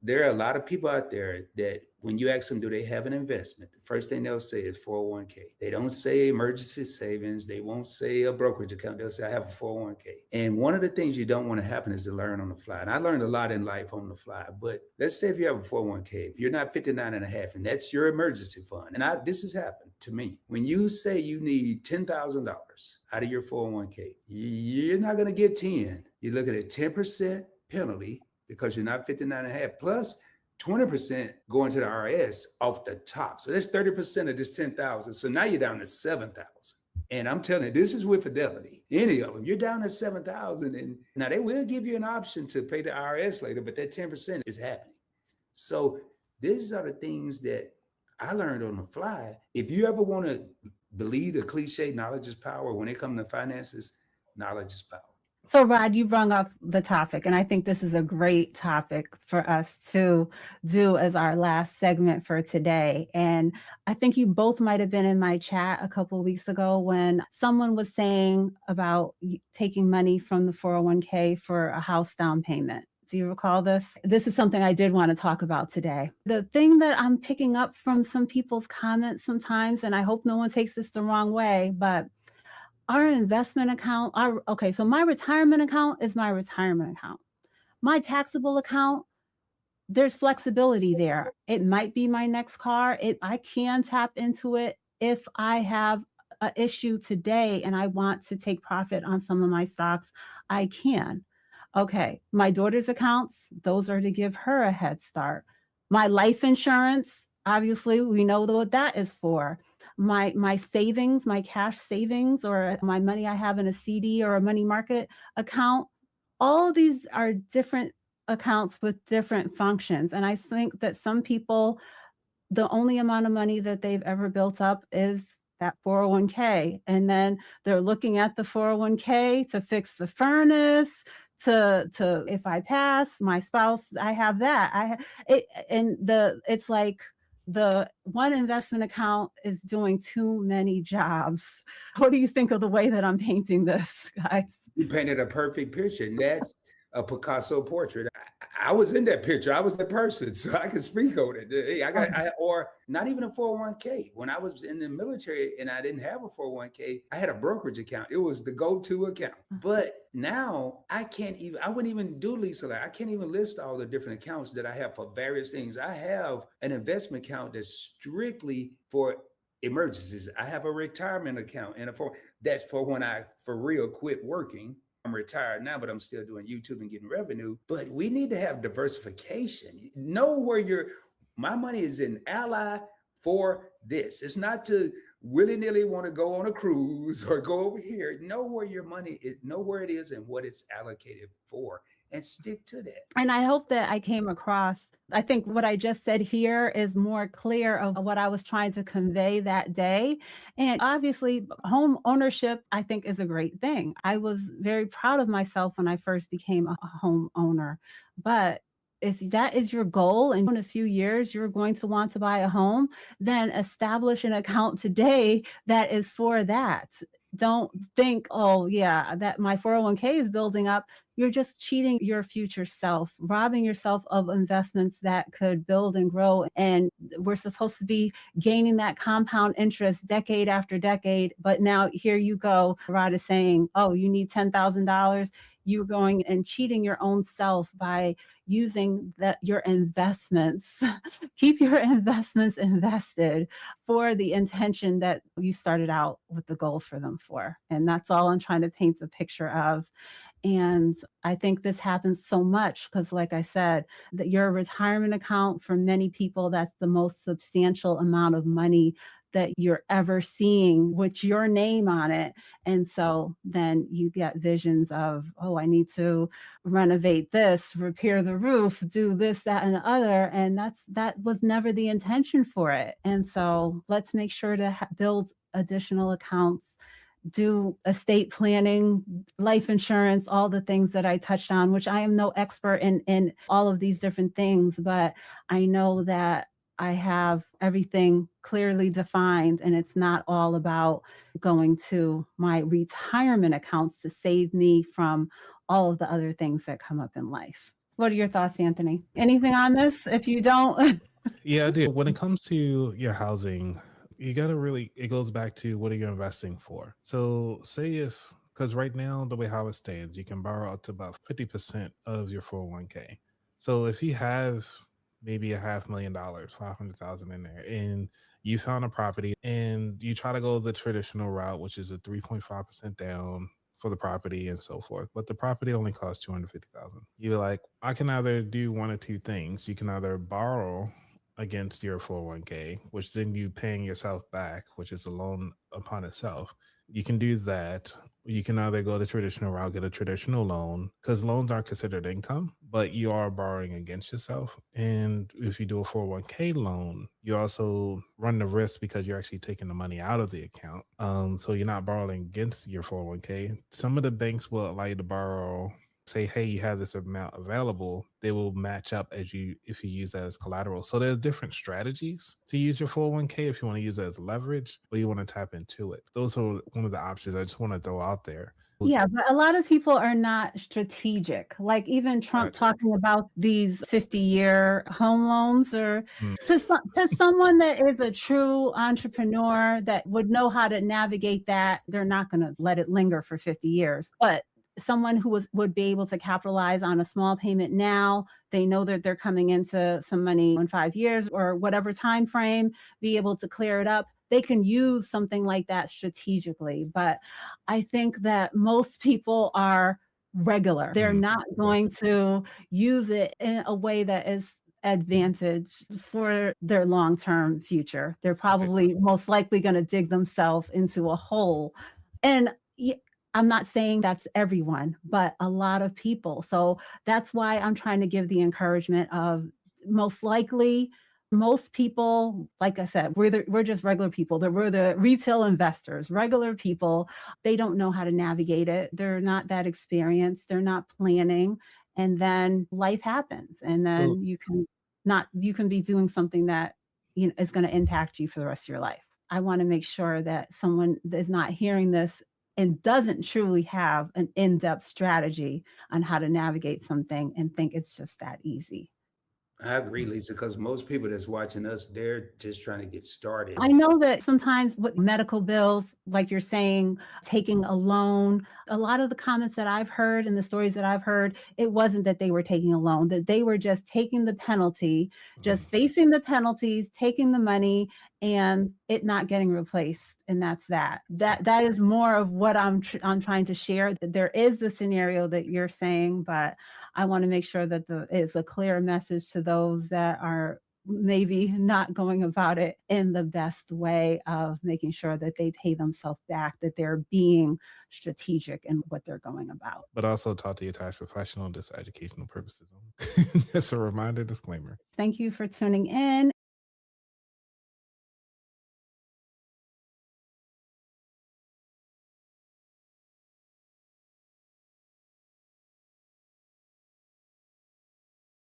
there are a lot of people out there that when you ask them, do they have an investment? The first thing they'll say is 401k. They don't say emergency savings. They won't say a brokerage account. They'll say, I have a 401k. And one of the things you don't want to happen is to learn on the fly. And I learned a lot in life on the fly. But let's say if you have a 401k, if you're not 59 and a half, and that's your emergency fund. And this has happened to me. When you say you need $10,000 out of your 401k, you're not going to get 10. You're looking at 10% penalty because you're not 59 and a half, plus 20% going to the IRS off the top. So that's 30% of this 10,000. So now you're down to 7,000. And I'm telling you, this is with Fidelity. Any of them, you're down to 7,000. And now they will give you an option to pay the IRS later, but that 10% is happening. So these are the things that I learned on the fly. If you ever want to believe the cliche, knowledge is power, when it comes to finances, knowledge is power. So Rod, you brought up the topic, and I think this is a great topic for us to do as our last segment for today. And I think you both might have been in my chat a couple of weeks ago when someone was saying about taking money from the 401k for a house down payment. Do you recall this? This is something I did want to talk about today. The thing that I'm picking up from some people's comments sometimes, and I hope no one takes this the wrong way, but our investment account, so my retirement account is my retirement account. My taxable account, there's flexibility there. It might be my next car. I can tap into it if I have an issue today and I want to take profit on some of my stocks, I can. Okay, my daughter's accounts, those are to give her a head start. My life insurance, obviously, we know what that is for. My savings, my cash savings, or my money I have in a CD or a money market account, all of these are different accounts with different functions. And I think that some people, the only amount of money that they've ever built up is that 401k. And then they're looking at the 401k to fix the furnace, to if I pass, my spouse, I have that. It's like the one investment account is doing too many jobs. What do you think of the way that I'm painting this, guys? You painted a perfect picture. And that's a Picasso portrait. I was in that picture. I was the person, so I can speak on it. Or not even a 401k. When I was in the military and I didn't have a 401k, I had a brokerage account. It was the go-to account. But now I wouldn't even do Lisa. I can't even list all the different accounts that I have for various things. I have an investment account that's strictly for emergencies. I have a retirement account that's for when I for real quit working. I'm retired now, but I'm still doing YouTube and getting revenue. But we need to have diversification. Know where my money is in Ally for this. It's not to willy-nilly want to go on a cruise or go over here. Know where your money is, know where it is and what it's allocated for, and stick to that. And I hope that I came across, I think what I just said here is more clear of what I was trying to convey that day. And obviously, home ownership, I think, is a great thing. I was very proud of myself when I first became a home owner. But if that is your goal and in a few years you're going to want to buy a home, then establish an account today that is for that. Don't think, oh yeah, that my 401k is building up. You're just cheating your future self, robbing yourself of investments that could build and grow. And we're supposed to be gaining that compound interest decade after decade. But now here you go, Rod is saying, oh, you need $10,000. You're going and cheating your own self by using your investments. Keep your investments invested for the intention that you started out with the goal for them for. And that's all I'm trying to paint a picture of. And I think this happens so much because, like I said, that your retirement account, for many people, that's the most substantial amount of money that you're ever seeing with your name on it. And so then you get visions of, oh, I need to renovate this, repair the roof, do this, that, and the other. And that was never the intention for it. And so let's make sure to build additional accounts, do estate planning, life insurance, all the things that I touched on, which I am no expert in all of these different things, but I know that I have everything clearly defined, and it's not all about going to my retirement accounts to save me from all of the other things that come up in life. What are your thoughts, Anthony? Anything on this? If you don't, Yeah, I do. When it comes to your housing, you got to really, it goes back to what are you investing for? So, say if, because right now, the way how it stands, you can borrow up to about 50% of your 401k. So, if you have maybe $500,000, 500,000 in there, and you found a property and you try to go the traditional route, which is a 3.5% down for the property and so forth, but the property only costs 250,000. You're like, I can either do one or two things. You can either borrow against your 401k, which then you paying yourself back, which is a loan upon itself. You can do that. You can either go the traditional route, get a traditional loan, because loans aren't considered income, but you are borrowing against yourself. And if you do a 401k loan, you also run the risk because you're actually taking the money out of the account. So you're not borrowing against your 401k. Some of the banks will allow you to borrow, say, hey, you have this amount available, they will match up as you if you use that as collateral. So there's different strategies to use your 401k if you want to use it as leverage or you want to tap into it. Those are one of the options I just want to throw out there. yeah, but a lot of people are not strategic. Like even Trump talking about these 50-year home loans, or to someone that is a true entrepreneur that would know how to navigate that, they're not going to let it linger for 50 years. But someone who would be able to capitalize on a small payment now, they know that they're coming into some money in 5 years or whatever time frame, be able to clear it up. They can use something like that strategically. But I think that most people are regular. They're not going to use it in a way that is advantage for their long-term future. They're probably most likely going to dig themselves into a hole. And I'm not saying that's everyone, but a lot of people. So that's why I'm trying to give the encouragement of most likely most people, like I said, we're just regular people. We're the retail investors, regular people. They don't know how to navigate it. They're not that experienced. They're not planning. And then life happens. And then you can be doing something that is going to impact you for the rest of your life. I want to make sure that someone is not hearing this and doesn't truly have an in-depth strategy on how to navigate something and think it's just that easy. I agree, Lisa, because most people that's watching us, they're just trying to get started. I know that sometimes with medical bills, like you're saying, taking a loan, a lot of the comments that I've heard and the stories that I've heard, it wasn't that they were taking a loan, that they were just taking the penalty, just facing the penalties, taking the money, and it not getting replaced. And that's that. That is more of what I'm trying to share. That there is the scenario that you're saying, but I want to make sure that it's a clear message to those that are maybe not going about it in the best way of making sure that they pay themselves back, that they're being strategic in what they're going about. But also talk to your tax professional, just educational purposes. That's a reminder, disclaimer. Thank you for tuning in.